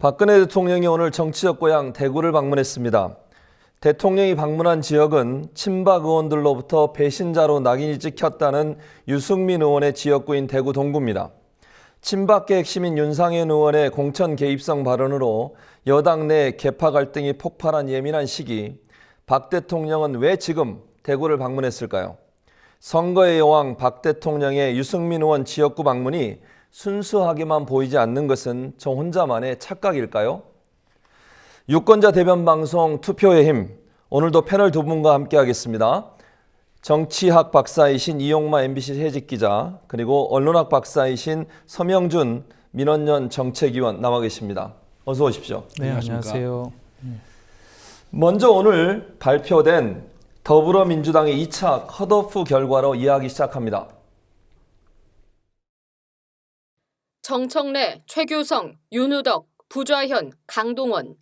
박근혜 대통령이 오늘 정치적 고향 대구를 방문했습니다. 대통령이 방문한 지역은 친박 의원들로부터 배신자로 낙인이 찍혔다는 유승민 의원의 지역구인 대구 동구입니다. 친박계 핵심인 윤상현 의원의 공천 개입성 발언으로 여당 내 계파 갈등이 폭발한 예민한 시기, 박 대통령은 왜 지금 대구를 방문했을까요? 선거의 여왕 박 대통령의 유승민 의원 지역구 방문이 순수하게만 보이지 않는 것은 저 혼자만의 착각일까요? 유권자 대변 방송 투표의 힘, 오늘도 패널 두 분과 함께 하겠습니다. 정치학 박사이신 이용마 MBC 해직 기자, 그리고 언론학 박사이신 서명준 민원연 정책위원 나와 계십니다. 어서 오십시오. 네, 안녕하세요. 먼저 오늘 발표된 더불어민주당의 2차 컷오프 결과로 이야기 시작합니다. 정청래, 최규성, 윤우덕, 부좌현, 강동원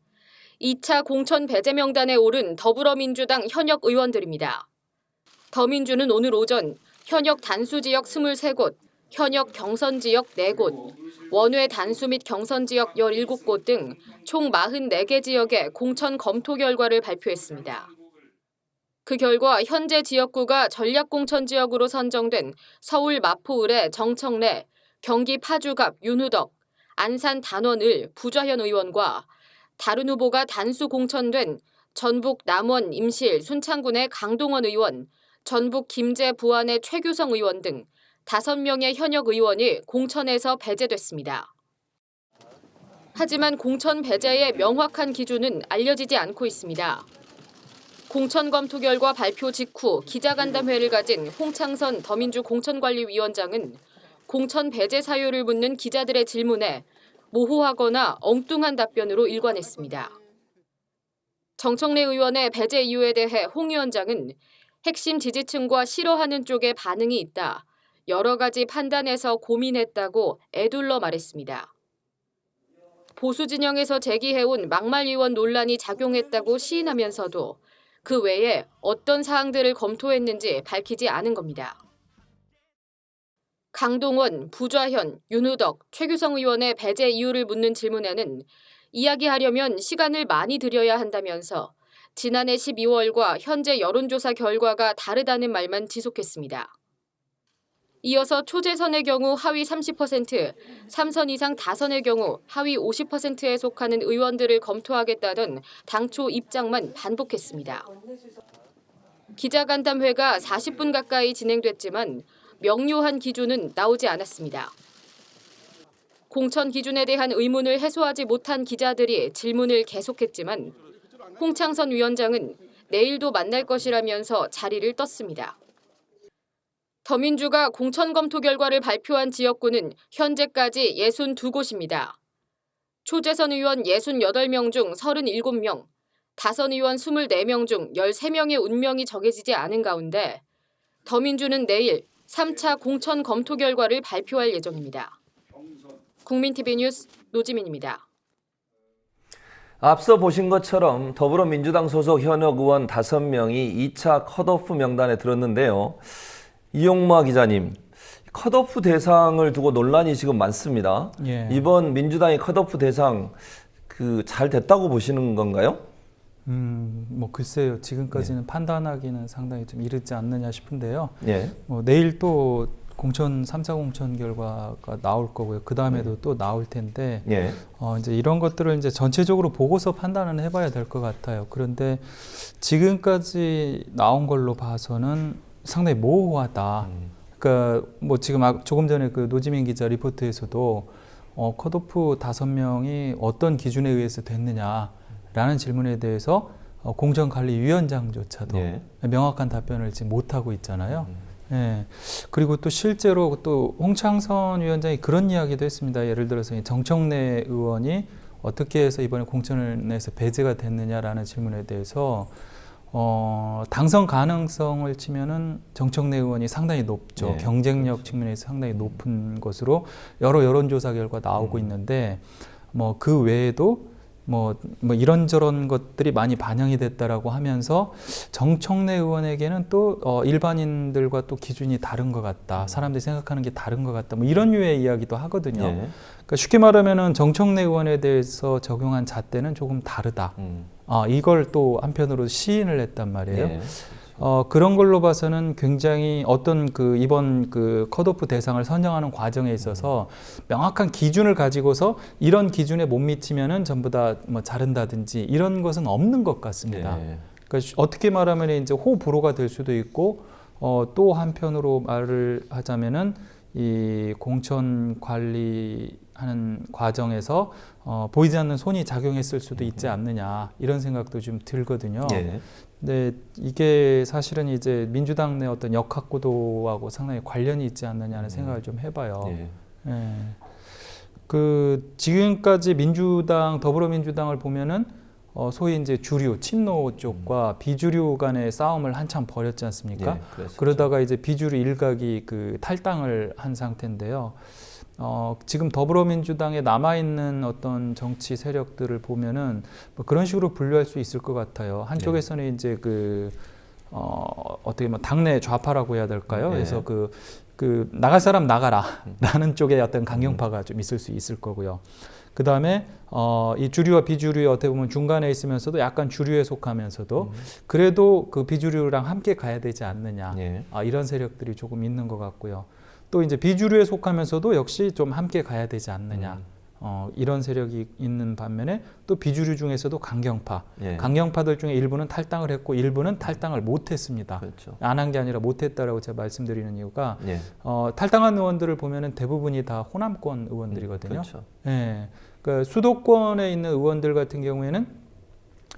2차 공천 배제 명단에 오른 더불어민주당 현역 의원들입니다. 더민주는 오늘 오전 현역 단수 지역 23곳, 현역 경선 지역 4곳, 원외 단수 및 경선 지역 17곳 등 총 44개 지역의 공천 검토 결과를 발표했습니다. 그 결과 현재 지역구가 전략공천 지역으로 선정된 서울 마포을의 정청래, 경기 파주갑 윤우덕, 안산 단원을 부좌현 의원과 다른 후보가 단수 공천된 전북 남원 임실 순창군의 강동원 의원, 전북 김제 부안의 최규성 의원 등 5명의 현역 의원이 공천에서 배제됐습니다. 하지만 공천 배제의 명확한 기준은 알려지지 않고 있습니다. 공천 검토 결과 발표 직후 기자간담회를 가진 홍창선 더민주 공천관리위원장은 공천 배제 사유를 묻는 기자들의 질문에 모호하거나 엉뚱한 답변으로 일관했습니다. 정청래 의원의 배제 이유에 대해 홍 위원장은 핵심 지지층과 싫어하는 쪽에 반응이 있다. 여러 가지 판단해서 고민했다고 애둘러 말했습니다. 보수 진영에서 제기해온 막말 의원 논란이 작용했다고 시인하면서도 그 외에 어떤 사항들을 검토했는지 밝히지 않은 겁니다. 강동원, 부좌현, 윤우덕, 최규성 의원의 배제 이유를 묻는 질문에는 이야기하려면 시간을 많이 들여야 한다면서 지난해 12월과 현재 여론조사 결과가 다르다는 말만 지속했습니다. 이어서 초재선의 경우 하위 30%, 3선 이상 다선의 경우 하위 50%에 속하는 의원들을 검토하겠다던 당초 입장만 반복했습니다. 기자간담회가 40분 가까이 진행됐지만 명료한 기준은 나오지 않았습니다. 공천 기준에 대한 의문을 해소하지 못한 기자들이 질문을 계속했지만 홍창선 위원장은 내일도 만날 것이라면서 자리를 떴습니다. 더민주가 공천 검토 결과를 발표한 지역구는 현재까지 62곳입니다. 초재선 의원 68명 중 37명, 다선 의원 24명 중 13명의 운명이 정해지지 않은 가운데 더민주는 내일 3차 공천 검토 결과를 발표할 예정입니다. 국민TV 뉴스 노지민입니다. 앞서 보신 것처럼 더불어민주당 소속 현역 의원 5명이 2차 컷오프 명단에 들었는데요. 이용마 기자님, 컷오프 대상을 두고 논란이 지금 많습니다. 예. 이번 민주당의 컷오프 대상 잘 됐다고 보시는 건가요? 글쎄요. 지금까지는 판단하기는 상당히 좀 이르지 않느냐 싶은데요. 예. 내일 또 3차 공천 결과가 나올 거고요. 그 다음에도 또 나올 텐데, 예. 이제 이런 것들을 이제 전체적으로 보고서 판단을 해봐야 될 것 같아요. 그런데 지금까지 나온 걸로 봐서는 상당히 모호하다. 그러니까 지금 조금 전에 그 노지민 기자 리포트에서도 컷오프 5명이 어떤 기준에 의해서 됐느냐라는 질문에 대해서 공천관리위원장조차도 예. 명확한 답변을 지금 못하고 있잖아요. 예. 그리고 또 실제로 또 홍창선 위원장이 그런 이야기도 했습니다. 예를 들어서 정청래 의원이 어떻게 해서 이번에 공천에서 배제가 됐느냐라는 질문에 대해서 당선 가능성을 치면은 정청래 의원이 상당히 높죠. 네, 경쟁력 측면에서 상당히 높은 것으로 여러 여론조사 결과 나오고 있는데 그 외에도 뭐 이런저런 것들이 많이 반영이 됐다라고 하면서 정청래 의원에게는 또 일반인들과 또 기준이 다른 것 같다. 사람들이 생각하는 게 다른 것 같다. 뭐 이런 류의 이야기도 하거든요. 예. 그러니까 쉽게 말하면은 정청래 의원에 대해서 적용한 잣대는 조금 다르다. 이걸 또 한편으로 시인을 했단 말이에요. 예. 그런 걸로 봐서는 굉장히 어떤 이번 컷오프 대상을 선정하는 과정에 있어서 명확한 기준을 가지고서 이런 기준에 못 미치면은 전부 다 뭐 자른다든지 이런 것은 없는 것 같습니다. 예. 그러니까 어떻게 말하면 이제 호불호가 될 수도 있고 또 한편으로 말을 하자면은 이 공천 관리하는 과정에서 보이지 않는 손이 작용했을 수도 있지 않느냐 이런 생각도 좀 들거든요. 예. 네, 이게 사실은 이제 민주당 내 어떤 역학구도하고 상당히 관련이 있지 않느냐는 생각을 좀 해봐요. 예. 예. 지금까지 더불어민주당을 보면은 소위 이제 주류, 친노 쪽과 비주류 간의 싸움을 한참 벌였지 않습니까? 예, 그러다가 이제 비주류 일각이 탈당을 한 상태인데요. 지금 더불어민주당에 남아있는 어떤 정치 세력들을 보면은 뭐 그런 식으로 분류할 수 있을 것 같아요. 한쪽에서는 이제 어떻게 보면 당내 좌파라고 해야 될까요? 네. 그래서 나갈 사람 나가라 라는 쪽에 어떤 강경파가 좀 있을 수 있을 거고요. 그 다음에 이 주류와 비주류의 어떻게 보면 중간에 있으면서도 약간 주류에 속하면서도 그래도 그 비주류랑 함께 가야 되지 않느냐. 예. 이런 세력들이 조금 있는 것 같고요. 또 이제 비주류에 속하면서도 역시 좀 함께 가야 되지 않느냐. 이런 세력이 있는 반면에 또 비주류 중에서도 강경파. 예. 강경파들 중에 일부는 탈당을 했고 일부는 탈당을 못했습니다. 그렇죠. 안 한 게 아니라 못했다라고 제가 말씀드리는 이유가 예. 탈당한 의원들을 보면은 대부분이 다 호남권 의원들이거든요. 그렇죠. 예. 그러니까 수도권에 있는 의원들 같은 경우에는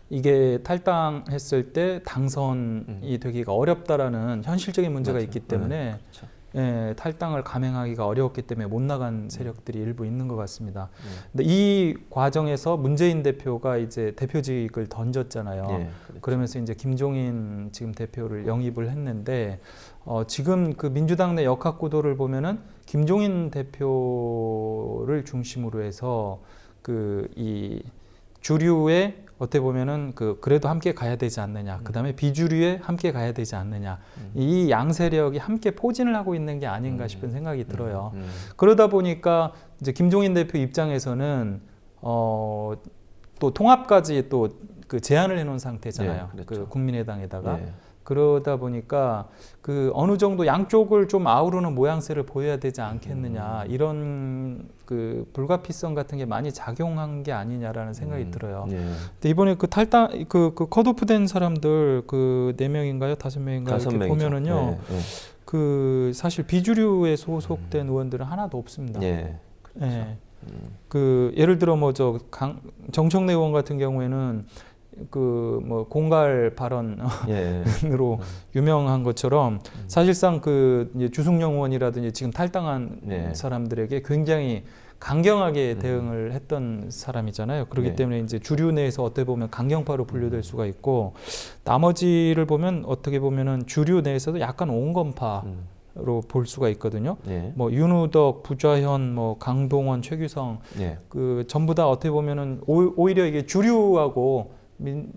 이게 탈당했을 때 당선이 되기가 어렵다라는 현실적인 문제가 맞아요. 있기 때문에 그렇죠. 예, 탈당을 감행하기가 어려웠기 때문에 못 나간 세력들이 일부 있는 것 같습니다. 근데 이 과정에서 문재인 대표가 이제 대표직을 던졌잖아요. 예, 그렇죠. 그러면서 이제 김종인 지금 대표를 영입을 했는데 지금 민주당 내 역학구도를 보면은 김종인 대표를 중심으로 해서 이 주류의 어떻게 보면은 그래도 함께 가야 되지 않느냐. 그다음에 비주류에 함께 가야 되지 않느냐. 이 양세력이 함께 포진을 하고 있는 게 아닌가 싶은 생각이 들어요. 그러다 보니까 이제 김종인 대표 입장에서는 또 통합까지 또 제안을 해놓은 상태잖아요. 예, 그렇죠. 국민의당에다가. 예. 그러다 보니까 어느 정도 양쪽을 좀 아우르는 모양새를 보여야 되지 않겠느냐 이런 불가피성 같은 게 많이 작용한 게 아니냐라는 생각이 들어요. 예. 근데 이번에 탈당 컷오프된 사람들 4명인가요? 5명인가요? 다섯 이렇게 명이죠. 보면은요. 예. 사실 비주류에 소속된 의원들은 하나도 없습니다. 예. 그렇죠. 예. 예를 들어 정청래 의원 같은 경우에는 공갈 발언으로 예. 유명한 것처럼 사실상 이제 주승용 의원이라든지 지금 탈당한 네. 사람들에게 굉장히 강경하게 대응을 했던 사람이잖아요. 그렇기 네. 때문에 이제 주류 내에서 어떻게 보면 강경파로 분류될 수가 있고 나머지를 보면 어떻게 보면은 주류 내에서도 약간 온건파로 볼 수가 있거든요. 예. 윤우덕, 부좌현, 강동원, 최규성 예. 전부 다 어떻게 보면은 오히려 이게 주류하고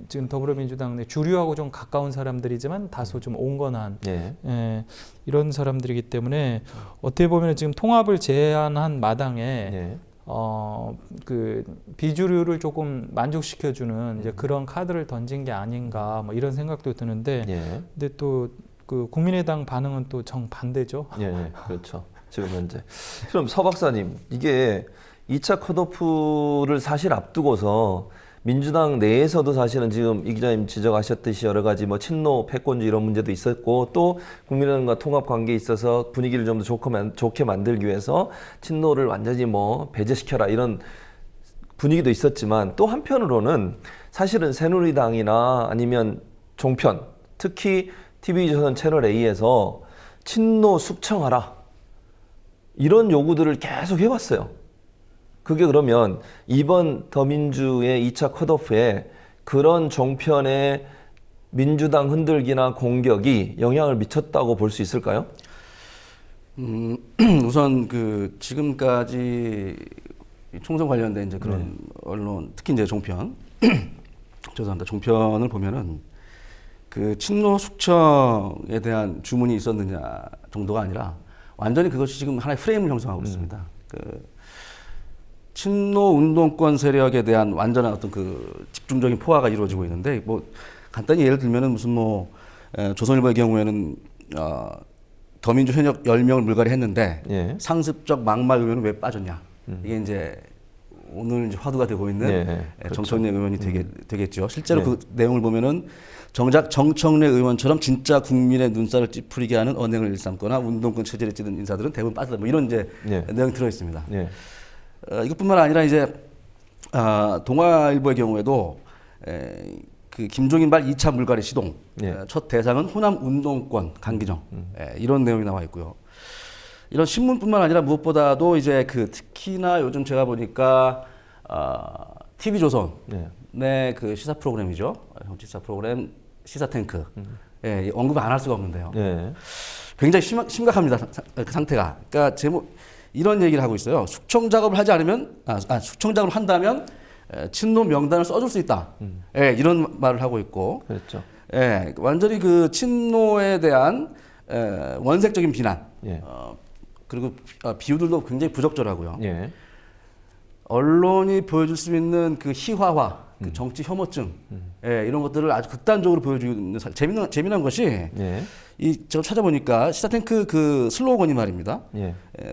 지금 더불어민주당 내 주류하고 좀 가까운 사람들이지만 다소 좀 온건한 예. 이런 사람들이기 때문에 어떻게 보면 지금 통합을 제안한 마당에 예. 비주류를 조금 만족시켜주는 이제 그런 카드를 던진 게 아닌가 이런 생각도 드는데 예. 근데 또 국민의당 반응은 또 정반대죠. 예. 그렇죠. 지금 현재. 그럼 서 박사님, 이게 2차 컷오프를 사실 앞두고서 민주당 내에서도 사실은 지금 이 기자님 지적하셨듯이 여러 가지 친노, 패권주의 이런 문제도 있었고 또 국민의당과 통합 관계에 있어서 분위기를 좀 더 좋게 만들기 위해서 친노를 완전히 배제시켜라 이런 분위기도 있었지만 또 한편으로는 사실은 새누리당이나 아니면 종편, 특히 TV조선 채널A에서 친노 숙청하라 이런 요구들을 계속 해왔어요. 그게 그러면 이번 더민주의 2차 컷오프에 그런 종편의 민주당 흔들기나 공격이 영향을 미쳤다고 볼 수 있을까요? 우선 지금까지 이 총선 관련된 이제 그런 언론, 특히 이제 종편, 죄송합니다. 종편을 보면은 그 친노 숙청에 대한 주문이 있었느냐 정도가 아니라 완전히 그것이 지금 하나의 프레임을 형성하고 있습니다. 그 친노 운동권 세력에 대한 완전한 어떤 그 집중적인 포화가 이루어지고 있는데, 뭐 간단히 예를 들면은 무슨 뭐 조선일보의 경우에는 더민주 현역 10명을 물갈이 했는데 예. 상습적 막말 의원은 왜 빠졌냐. 이게 이제 오늘 이제 화두가 되고 있는 그렇죠. 정청래 의원이 되겠죠. 실제로 그 내용을 보면은 정작 정청래 의원처럼 진짜 국민의 눈살을 찌푸리게 하는 언행을 일삼거나 운동권 체질에 찌든 인사들은 대부분 빠졌다. 뭐 이런 이제 내용이 들어 있습니다. 이것뿐만 아니라 이제 동아일보의 경우에도 그 김종인발 2차 물갈이 시동, 첫 대상은 호남 운동권 강기정, 이런 내용이 나와 있고요. 이런 신문뿐만 아니라 무엇보다도 이제 그 특히나 요즘 제가 보니까 TV조선의 그 시사 프로그램이죠. 시사 프로그램 시사탱크. 언급 안 할 수가 없는데요. 굉장히 심각합니다. 그 상태가. 그러니까 제목 이런 얘기를 하고 있어요. 숙청 작업을 하지 않으면 숙청 작업을 한다면 친노 명단을 써줄 수 있다. 이런 말을 하고 있고. 그렇죠. 완전히 그 친노에 대한 원색적인 비난. 그리고 비유들도 굉장히 부적절하고요. 언론이 보여줄 수 있는 그 희화화, 그 정치 혐오증, 이런 것들을 아주 극단적으로 보여주고 있는 재미난 것이 제가 찾아보니까 시사탱크 그 슬로건이 말입니다.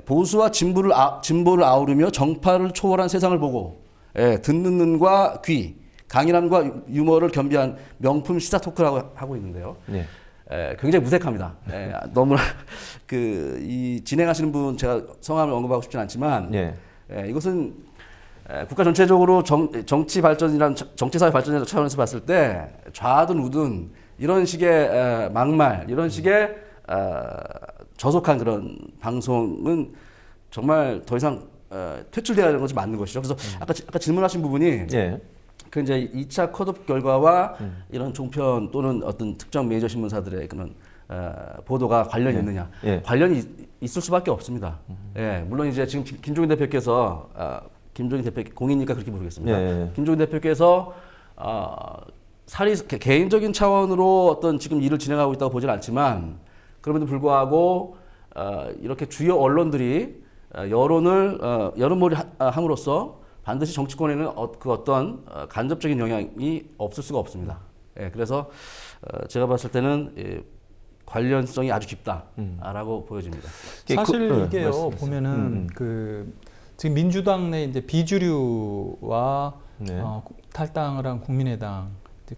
보수와 진보를 아우르며 정파를 초월한 세상을 보고 듣는 눈과 귀, 강인함과 유머를 겸비한 명품 시사 토크라고 하고 있는데요. 굉장히 무색합니다. 너무나 이 진행하시는 분 제가 성함을 언급하고 싶진 않지만 이것은 국가 전체적으로 정치 발전이란 정치 사회 발전이라는 차원에서 봤을 때 좌든 우든 이런 식의 막말, 이런 식의 저속한 그런 방송은 정말 더 이상 퇴출되어야 하는 것이 맞는 것이죠. 그래서 아까 질문하신 부분이 그 이제 2차 컷오프 결과와 이런 종편 또는 어떤 특정 메이저 신문사들의 그런 보도가 관련이 있느냐? 관련이 있을 수밖에 없습니다. 물론 이제 지금 김종인 대표께서 김종인 대표 공인이니까 그렇게 모르겠습니다. 김종인 대표께서 개인적인 차원으로 어떤 지금 일을 진행하고 있다고 보진 않지만 그럼에도 불구하고 이렇게 주요 언론들이 여론몰이 함으로써 반드시 정치권에는 그 어떤 간접적인 영향이 없을 수가 없습니다. 그래서 제가 봤을 때는 관련성이 아주 깊다라고 보여집니다. 사실 이게요 보면은 그 지금 민주당 내 이제 비주류와 탈당을 한 국민의당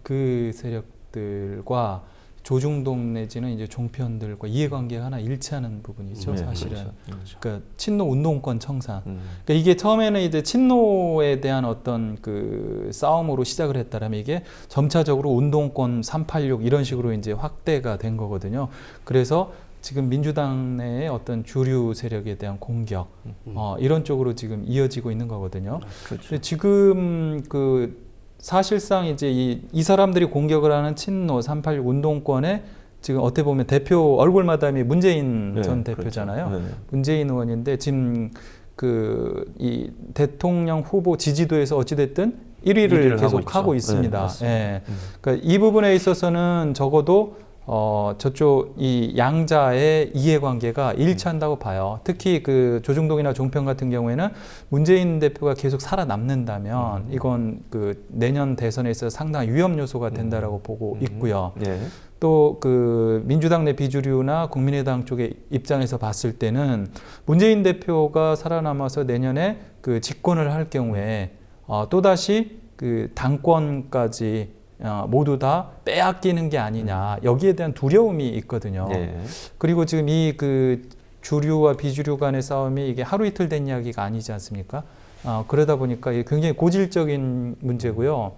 그 세력들과 조중동 내지는 이제 종편들과 이해관계가 하나 일치하는 부분이죠, 사실은. 그러니까 친노 운동권 청산. 그러니까 이게 처음에는 이제 친노에 대한 어떤 그 싸움으로 시작을 했다라면 이게 점차적으로 운동권 386 이런 식으로 이제 확대가 된 거거든요. 그래서 지금 민주당 내의 어떤 주류 세력에 대한 공격, 이런 쪽으로 지금 이어지고 있는 거거든요. 그렇죠. 지금 사실상 이제 이 사람들이 공격을 하는 친노 386 운동권에 지금 어떻게 보면 대표 얼굴 마담이 문재인 전 대표잖아요. 그렇죠. 문재인 의원인데 지금 이 대통령 후보 지지도에서 어찌됐든 1위를 계속 하고 있습니다. 그러니까 이 부분에 있어서는 적어도 저쪽 이 양자의 이해관계가 일치한다고 봐요. 특히 그 조중동이나 종편 같은 경우에는 문재인 대표가 계속 살아남는다면 이건 그 내년 대선에 있어서 상당한 위험 요소가 된다라고 보고 있고요. 또 그 민주당 내 비주류나 국민의당 쪽의 입장에서 봤을 때는 문재인 대표가 살아남아서 내년에 그 집권을 할 경우에 또다시 그 당권까지 모두 다 빼앗기는 게 아니냐, 여기에 대한 두려움이 있거든요. 그리고 지금 이 그 주류와 비주류 간의 싸움이 이게 하루 이틀 된 이야기가 아니지 않습니까? 그러다 보니까 이게 굉장히 고질적인 문제고요.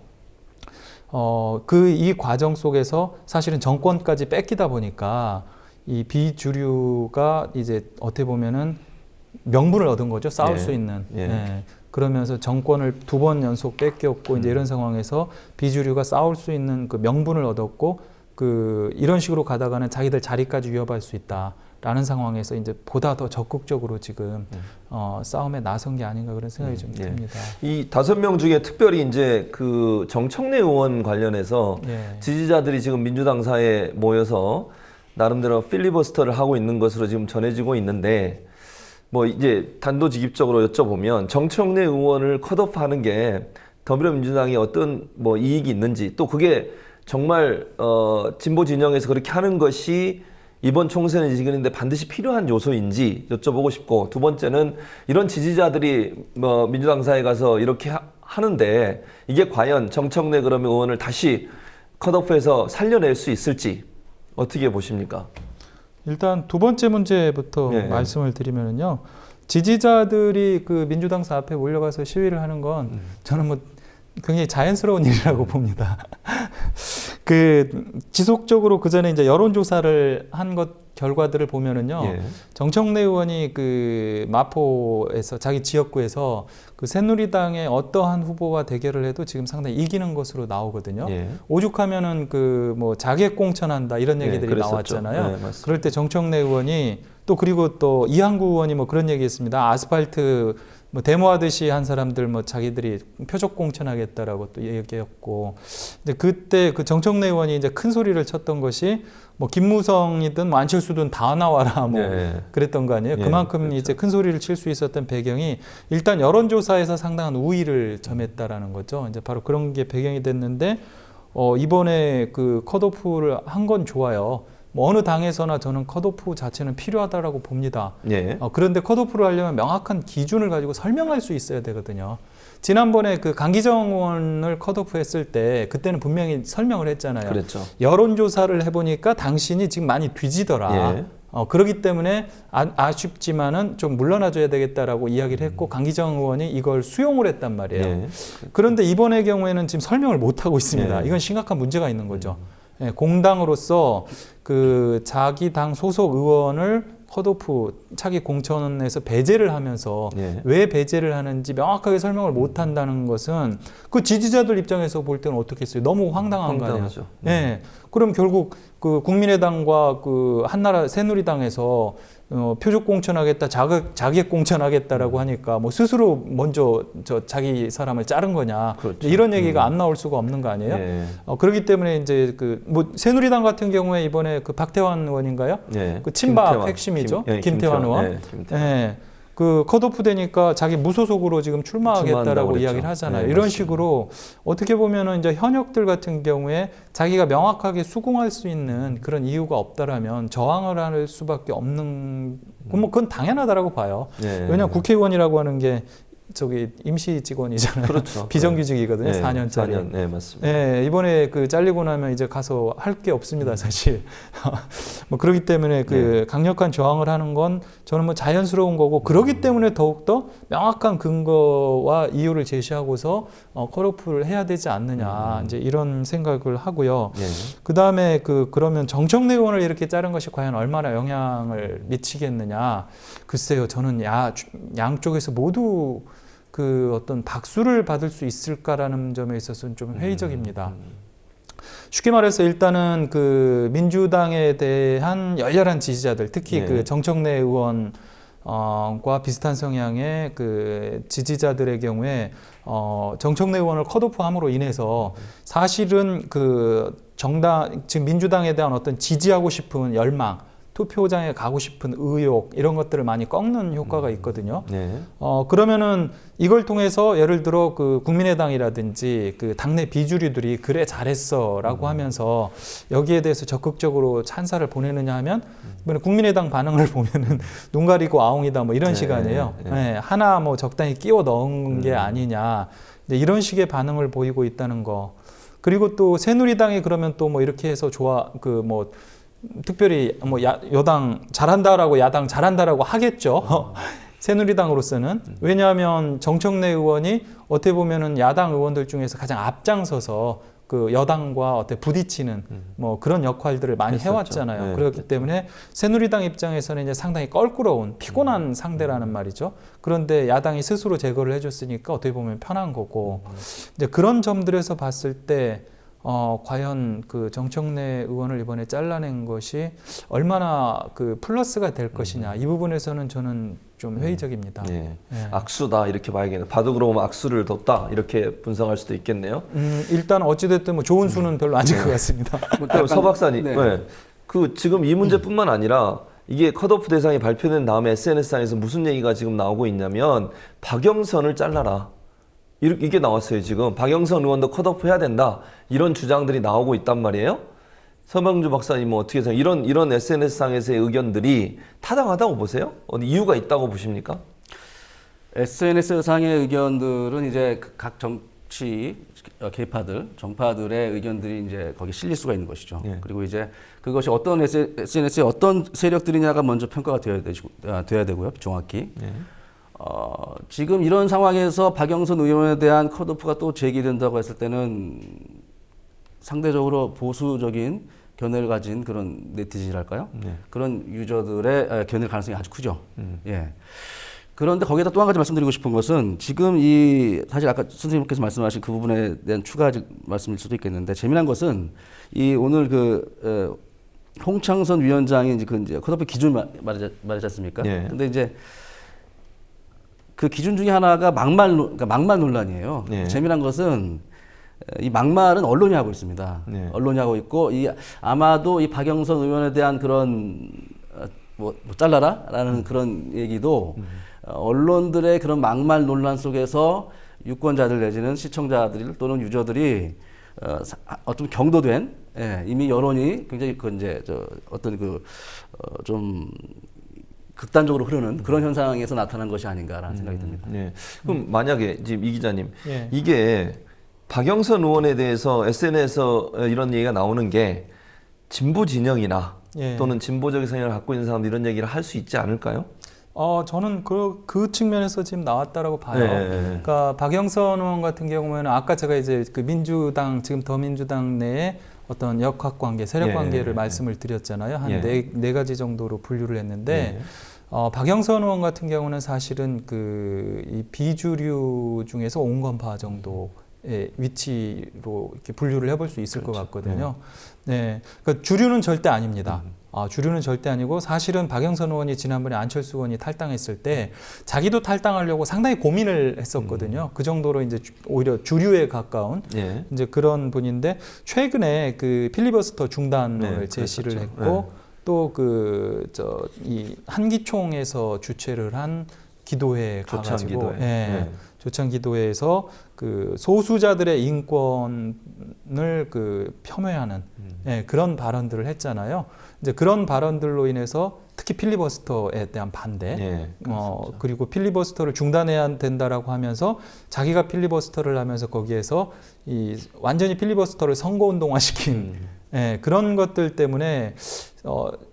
이 과정 속에서 사실은 정권까지 뺏기다 보니까 이 비주류가 이제 어떻게 보면은 명분을 얻은 거죠. 싸울 수 있는. 그러면서 정권을 2번 연속 뺏겼고 이제 이런 상황에서 비주류가 싸울 수 있는 그 명분을 얻었고 이런 식으로 가다가는 자기들 자리까지 위협할 수 있다. 라는 상황에서 이제 보다 더 적극적으로 지금 싸움에 나선 게 아닌가 그런 생각이 좀 듭니다. 이 5명 중에 특별히 이제 그 정청래 의원 관련해서 지지자들이 지금 민주당사에 모여서 나름대로 필리버스터를 하고 있는 것으로 지금 전해지고 있는데 뭐 이제 단도직입적으로 여쭤보면 정청래 의원을 컷오프하는 게 더불어민주당이 어떤 뭐 이익이 있는지 또 그게 정말 진보 진영에서 그렇게 하는 것이 이번 총선의 지근인데 반드시 필요한 요소인지 여쭤보고 싶고 두 번째는 이런 지지자들이 뭐 민주당사에 가서 이렇게 하는데 이게 과연 정청래 그러면 의원을 다시 컷오프해서 살려낼 수 있을지 어떻게 보십니까? 일단 두 번째 문제부터 말씀을 드리면요. 지지자들이 그 민주당사 앞에 몰려가서 시위를 하는 건 저는 뭐 굉장히 자연스러운 일이라고 봅니다. 그 지속적으로 그 전에 이제 여론조사를 한 것 결과들을 보면은요, 정청래 의원이 그 마포에서 자기 지역구에서 그 새누리당의 어떠한 후보와 대결을 해도 지금 상당히 이기는 것으로 나오거든요. 오죽하면은 그 뭐 자객 공천한다 이런 얘기들이 나왔잖아요. 그럴 때 정청래 의원이 또 그리고 또 이항구 의원이 뭐 그런 얘기했습니다. 아스팔트 뭐 데모하듯이 한 사람들 뭐 자기들이 표적 공천하겠다라고 또 얘기했고, 근데 그때 그 정청래 의원이 이제 큰 소리를 쳤던 것이 뭐 김무성이든 뭐 안철수든 다 나와라 뭐 그랬던 거 아니에요. 그만큼 그렇죠. 이제 큰 소리를 칠 수 있었던 배경이 일단 여론조사에서 상당한 우위를 점했다라는 거죠. 이제 바로 그런 게 배경이 됐는데 이번에 그 컷오프를 한 건 좋아요. 뭐 어느 당에서나 저는 컷오프 자체는 필요하다라고 봅니다. 그런데 컷오프를 하려면 명확한 기준을 가지고 설명할 수 있어야 되거든요. 지난번에 그 강기정 의원을 컷오프했을 때 그때는 분명히 설명을 했잖아요. 그랬죠. 여론조사를 해보니까 당신이 지금 많이 뒤지더라. 그렇기 때문에 아쉽지만은 좀 물러나줘야 되겠다라고 이야기를 했고 강기정 의원이 이걸 수용을 했단 말이에요. 그런데 이번의 경우에는 지금 설명을 못 하고 있습니다. 이건 심각한 문제가 있는 거죠. 공당으로서 그 자기 당 소속 의원을 컷오프 차기 공천에서 배제를 하면서 왜 배제를 하는지 명확하게 설명을 못 한다는 것은 그 지지자들 입장에서 볼 때는 어떻게 했어요? 너무 황당한 거 아니에요? 그럼 결국 그 국민의당과 그 한나라 새누리당에서 표적 공천하겠다, 자객 공천하겠다라고 하니까 뭐 스스로 먼저 자기 사람을 자른 거냐 이런 얘기가 안 나올 수가 없는 거 아니에요? 그렇기 때문에 이제 그 뭐 새누리당 같은 경우에 이번에 그 박태환 의원인가요? 그 친박 핵심이죠, 김태환 의원. 그 컷오프 되니까 자기 무소속으로 지금 출마하겠다라고 이야기를 하잖아요. 이런 식으로 어떻게 보면은 이제 현역들 같은 경우에 자기가 명확하게 수긍할 수 있는 그런 이유가 없다라면 저항을 할 수밖에 없는, 뭐 그건 당연하다라고 봐요. 왜냐하면 국회의원이라고 하는 게 저기 임시 직원이잖아요. 그렇죠. 비정규직이거든요. 4년짜리. 4년. 네, 맞습니다. 이번에 그 잘리고 나면 이제 가서 할 게 없습니다, 사실. 뭐 그렇기 때문에 그 강력한 저항을 하는 건 저는 뭐 자연스러운 거고, 그렇기 때문에 더욱더 명확한 근거와 이유를 제시하고서 컷오프를 해야 되지 않느냐, 이제 이런 생각을 하고요. 그 다음에 그러면 정청래 의원을 이렇게 자른 것이 과연 얼마나 영향을 미치겠느냐. 글쎄요, 저는 양쪽에서 모두 그 어떤 박수를 받을 수 있을까라는 점에 있어서는 좀 회의적입니다. 쉽게 말해서 일단은 그 민주당에 대한 열렬한 지지자들, 특히 그 정청래 의원 과 비슷한 성향의 그 지지자들의 경우에 정청래 의원을 컷오프함으로 인해서 사실은 그 지금 민주당에 대한 어떤 지지하고 싶은 열망, 투표장에 가고 싶은 의욕, 이런 것들을 많이 꺾는 효과가 있거든요. 그러면은 이걸 통해서 예를 들어 그 국민의당이라든지 그 당내 비주류들이 그래 잘했어라고 하면서 여기에 대해서 적극적으로 찬사를 보내느냐 하면 국민의당 반응을 보면은 눈 가리고 아웅이다 뭐 이런 시간이에요. 하나 뭐 적당히 끼워 넣은 게 아니냐, 이런 식의 반응을 보이고 있다는 거. 그리고 또 새누리당이 그러면 또 뭐 이렇게 해서 특별히 뭐 여당 잘한다라고 야당 잘한다라고 하겠죠. 새누리당으로서는. 왜냐하면 정청래 의원이 어떻게 보면은 야당 의원들 중에서 가장 앞장서서 그 여당과 어떻게 부딪히는 뭐 그런 역할들을 많이 해왔잖아요. 그렇기 때문에 새누리당 입장에서는 이제 상당히 껄끄러운, 피곤한 상대라는 말이죠. 그런데 야당이 스스로 제거를 해줬으니까 어떻게 보면 편한 거고. 이제 그런 점들에서 봤을 때 과연 그 정청래 의원을 이번에 잘라낸 것이 얼마나 그 플러스가 될 것이냐 이 부분에서는 저는 좀 회의적입니다. 예. 예. 악수다 이렇게 봐야겠네요. 바둑으로 보면 악수를 뒀다 이렇게 분석할 수도 있겠네요. 일단 어찌됐든 뭐 좋은 수는 별로 아닐 것 같습니다. 그럼 서 박사님, 네. 네. 그 지금 이 문제뿐만 아니라 이게 컷오프 대상이 발표된 다음에 SNS상에서 무슨 얘기가 지금 나오고 있냐면 박영선을 잘라라. 이게 나왔어요 지금. 박영선 의원도 컷오프 해야 된다. 이런 주장들이 나오고 있단 말이에요. 서명주 박사님은 어떻게 생각해요? 이런 SNS상에서의 의견들이 타당하다고 보세요? 어디 이유가 있다고 보십니까? SNS상의 의견들은 이제 각 정치 계파들, 정파들의 의견들이 이제 거기 실릴 수가 있는 것이죠. 예. 그리고 이제 그것이 어떤 SNS의 어떤 세력들이냐가 먼저 평가가 되어야 되고요, 정확히. 예. 지금 이런 상황에서 박영선 의원에 대한 컷오프가 또 제기된다고 했을 때는 상대적으로 보수적인 견해를 가진 그런 네티즌이랄까요? 네. 그런 유저들의 견해일 가능성이 아주 크죠. 예. 그런데 거기에다 또 한 가지 말씀드리고 싶은 것은 지금 이 사실 아까 선생님께서 말씀하신 그 부분에 대한 추가 말씀일 수도 있겠는데 재미난 것은 이 오늘 홍창선 위원장이 이제 컷오프 기준 말하지 않습니까? 예. 근데 이제 그 기준 중에 하나가 막말 논란이에요. 네. 재미난 것은 이 막말은 언론이 하고 있습니다. 네. 언론이 하고 있고 아마도 이 박영선 의원에 대한 그런 뭐 잘라라라는 그런 얘기도 언론들의 그런 막말 논란 속에서 유권자들 내지는 시청자들 또는 유저들이 어떤 경도된 이미 여론이 굉장히 좀 극단적으로 흐르는 그런 현상에서 나타난 것이 아닌가라는 생각이 듭니다. 네. 그럼 만약에 지금 이 기자님 예. 이게 박영선 의원에 대해서 SNS에서 이런 얘기가 나오는 게 진보 진영이나 예. 또는 진보적인 성향을 갖고 있는 사람들 이런 얘기를 할 수 있지 않을까요? 저는 그 측면에서 지금 나왔다라고 봐요. 네. 그러니까 박영선 의원 같은 경우에는 아까 제가 이제 그 민주당 지금 더민주당 내에 어떤 역학 관계, 세력 예. 관계를 말씀을 드렸잖아요. 한 예. 네 가지 정도로 분류를 했는데 네. 박영선 의원 같은 경우는 사실은 이 비주류 중에서 온건파 정도의 위치로 이렇게 분류를 해볼 수 있을 것 같거든요. 네, 그러니까 주류는 절대 아닙니다. 주류는 절대 아니고 사실은 박영선 의원이 지난번에 안철수 의원이 탈당했을 때 자기도 탈당하려고 상당히 고민을 했었거든요. 그 정도로 이제 오히려 주류에 가까운 예. 이제 그런 분인데 최근에 그 필리버스터 중단을 네, 제시를 그랬었죠. 했고 또 이 한기총에서 주최를 한 기도회 가가지고 조창기도회. 예, 네. 조창기도회에서 그 소수자들의 인권을 폄훼하는 예, 그런 발언들을 했잖아요. 이제 그런 발언들로 인해서 특히 필리버스터에 대한 반대, 예, 그리고 필리버스터를 중단해야 된다라고 하면서 자기가 필리버스터를 하면서 거기에서 완전히 필리버스터를 선거운동화시킨 예, 그런 것들 때문에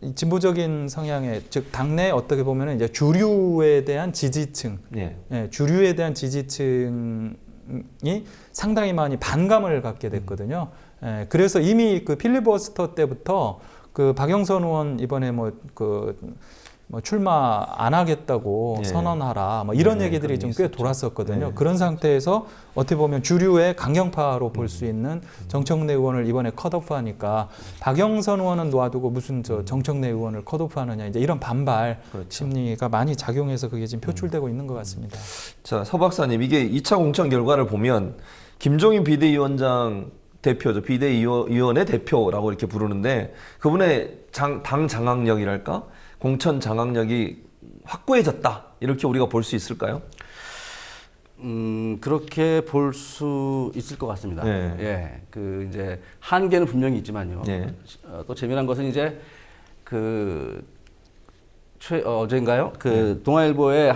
이 진보적인 성향의 즉 당내 어떻게 보면 이제 주류에 대한 지지층, 예. 예, 주류에 대한 지지층이 상당히 많이 반감을 갖게 됐거든요. 예, 그래서 이미 그 필리버스터 때부터 그 박영선 의원 이번에 출마 안 하겠다고 예. 선언하라 이런 네, 얘기들이 좀 꽤 돌았었거든요. 네. 그런 상태에서 어떻게 보면 주류의 강경파로 볼 수 있는 정청래 의원을 이번에 컷오프하니까 박영선 의원은 놔두고 무슨 정청래 의원을 컷오프하느냐 이제 이런 반발 그렇죠. 심리가 많이 작용해서 그게 지금 표출되고 있는 것 같습니다. 자, 서 박사님, 이게 2차 공천 결과를 보면 김종인 비대위원장 대표죠. 비대위원회 대표라고 이렇게 부르는데 그분의 당 장악력이랄까? 공천 장악력이 확고해졌다. 이렇게 우리가 볼 수 있을까요? 그렇게 볼 수 있을 것 같습니다. 네. 예. 이제 한계는 분명히 있지만요. 네. 또 재미난 것은 이제 어젠가요? 동아일보에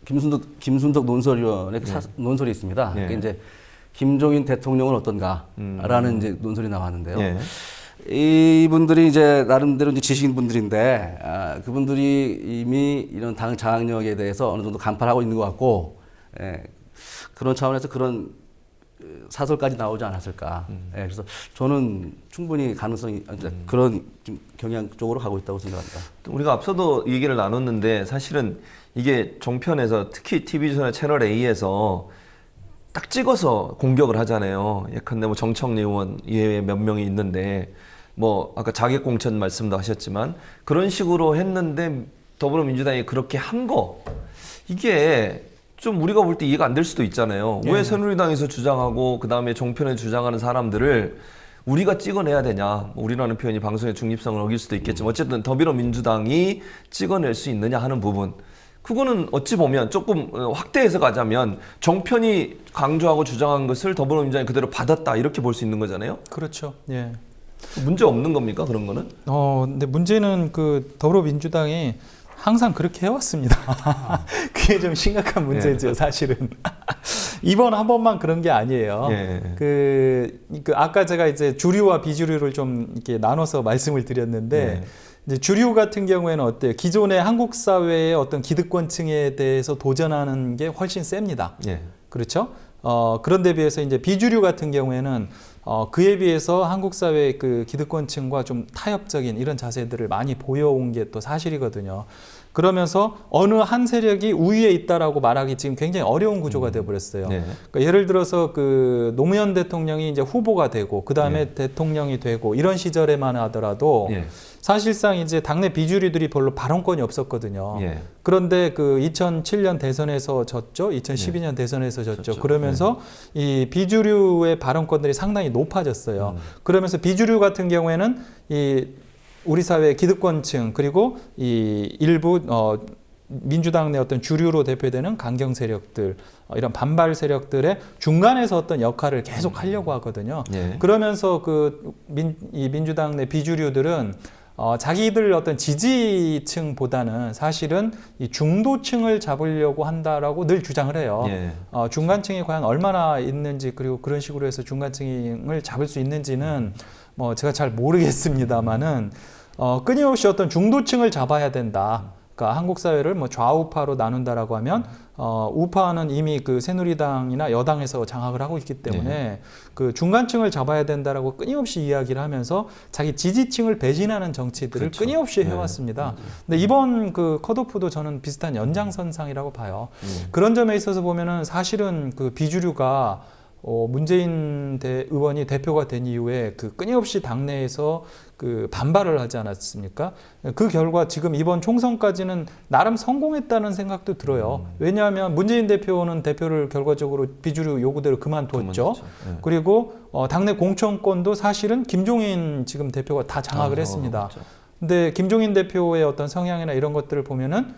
김순덕 논설위원의 논설이 있습니다. 네. 그게 이제 김종인 대통령은 어떤가라는 이제 논설이 나왔는데요. 네. 이분들이 이제 나름대로 이제 지식인 분들인데 그분들이 이미 이런 당 장악력에 대해서 어느 정도 간파하고 있는 것 같고 그런 차원에서 그런 사설까지 나오지 않았을까. 그래서 저는 충분히 가능성이 그런 좀 경향 쪽으로 가고 있다고 생각합니다. 우리가 앞서도 얘기를 나눴는데 사실은 이게 종편에서 특히 TV조선의 채널 A에서 딱 찍어서 공격을 하잖아요. 예컨대 뭐 정청래 의원 이외에 몇 명이 있는데 뭐 아까 자객공천 말씀도 하셨지만 그런 식으로 했는데 더불어민주당이 그렇게 한 거 이게 좀 우리가 볼 때 이해가 안 될 수도 있잖아요. 왜 새누리당에서 주장하고 그다음에 종편에 주장하는 사람들을 우리가 찍어내야 되냐. 우리라는 표현이 방송의 중립성을 어길 수도 있겠지만 어쨌든 더불어민주당이 찍어낼 수 있느냐 하는 부분. 그거는 어찌 보면 조금 확대해서 가자면 정편이 강조하고 주장한 것을 더불어민주당이 그대로 받았다 이렇게 볼 수 있는 거잖아요. 그렇죠. 예. 문제 없는 겁니까 그런 거는? 근데 문제는 그 더불어민주당이 항상 그렇게 해왔습니다. 그게 좀 심각한 문제죠, 사실은. 이번 한 번만 그런 게 아니에요. 그 아까 제가 이제 주류와 비주류를 좀 이렇게 나눠서 말씀을 드렸는데 이제 주류 같은 경우에는 어때요? 기존의 한국 사회의 어떤 기득권층에 대해서 도전하는 게 훨씬 셉니다. 그렇죠? 그런데 비해서 이제 비주류 같은 경우에는 그에 비해서 한국 사회의 그 기득권층과 좀 타협적인 이런 자세들을 많이 보여온 게 또 사실이거든요. 그러면서 어느 한 세력이 우위에 있다라고 말하기 지금 굉장히 어려운 구조가 되어버렸어요. 그러니까 예를 들어서 그 노무현 대통령이 이제 후보가 되고 그 다음에 대통령이 되고 이런 시절에만 하더라도 사실상 이제 당내 비주류들이 별로 발언권이 없었거든요. 그런데 그 2007년 대선에서 졌죠. 2012년 대선에서 졌죠. 그러면서 이 비주류의 발언권들이 상당히 높아졌어요. 그러면서 비주류 같은 경우에는 이 우리 사회의 기득권층 그리고 이 일부 민주당 내 어떤 주류로 대표되는 강경 세력들 이런 반발 세력들의 중간에서 어떤 역할을 계속 하려고 하거든요. 그러면서 이 민주당 내 비주류들은 자기들 어떤 지지층보다는 사실은 이 중도층을 잡으려고 한다라고 늘 주장을 해요. 중간층이 과연 얼마나 있는지 그리고 그런 식으로 해서 중간층을 잡을 수 있는지는 뭐 제가 잘 모르겠습니다만은 끊임없이 어떤 중도층을 잡아야 된다. 그러니까 한국 사회를 뭐 좌우파로 나눈다라고 하면 우파는 이미 그 새누리당이나 여당에서 장악을 하고 있기 때문에 그 중간층을 잡아야 된다라고 끊임없이 이야기를 하면서 자기 지지층을 배신하는 정치들을 끊임없이 해왔습니다. 근데 이번 그 컷오프도 저는 비슷한 연장선상이라고 봐요. 그런 점에 있어서 보면은 사실은 그 비주류가 문재인 의원이 대표가 된 이후에 그 끊임없이 당내에서 그 반발을 하지 않았습니까? 그 결과 지금 이번 총선까지는 나름 성공했다는 생각도 들어요. 왜냐하면 문재인 대표는 대표를 결과적으로 비주류 요구대로 그만뒀죠. 그리고 당내 공천권도 사실은 김종인 지금 대표가 다 장악을 했습니다. 근데 김종인 대표의 어떤 성향이나 이런 것들을 보면은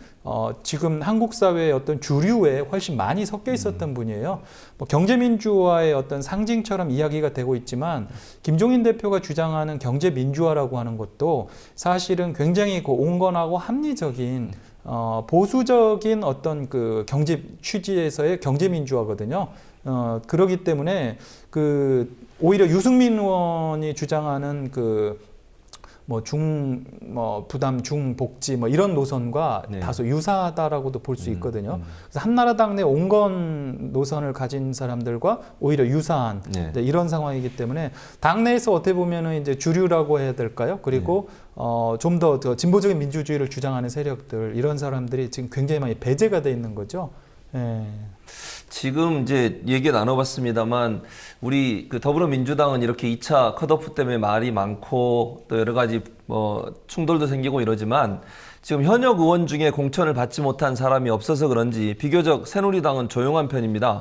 지금 한국 사회의 어떤 주류에 훨씬 많이 섞여 있었던 분이에요. 뭐 경제민주화의 어떤 상징처럼 이야기가 되고 있지만 김종인 대표가 주장하는 경제민주화라고 하는 것도 사실은 굉장히 그 온건하고 합리적인 보수적인 어떤 그 경제 취지에서의 경제민주화거든요. 그렇기 때문에 오히려 유승민 의원이 주장하는 부담 중복지 이런 노선과 다소 유사하다라고도 볼 수 있거든요. 그래서 한나라당 내 온건 노선을 가진 사람들과 오히려 유사한 이런 상황이기 때문에 당내에서 어떻게 보면은 이제 주류라고 해야 될까요? 그리고 좀 더 진보적인 민주주의를 주장하는 세력들 이런 사람들이 지금 굉장히 많이 배제가 돼 있는 거죠. 지금 이제 얘기 나눠봤습니다만 우리 그 더불어민주당은 이렇게 2차 컷오프 때문에 말이 많고 또 여러 가지 충돌도 생기고 이러지만 지금 현역 의원 중에 공천을 받지 못한 사람이 없어서 그런지 비교적 새누리당은 조용한 편입니다.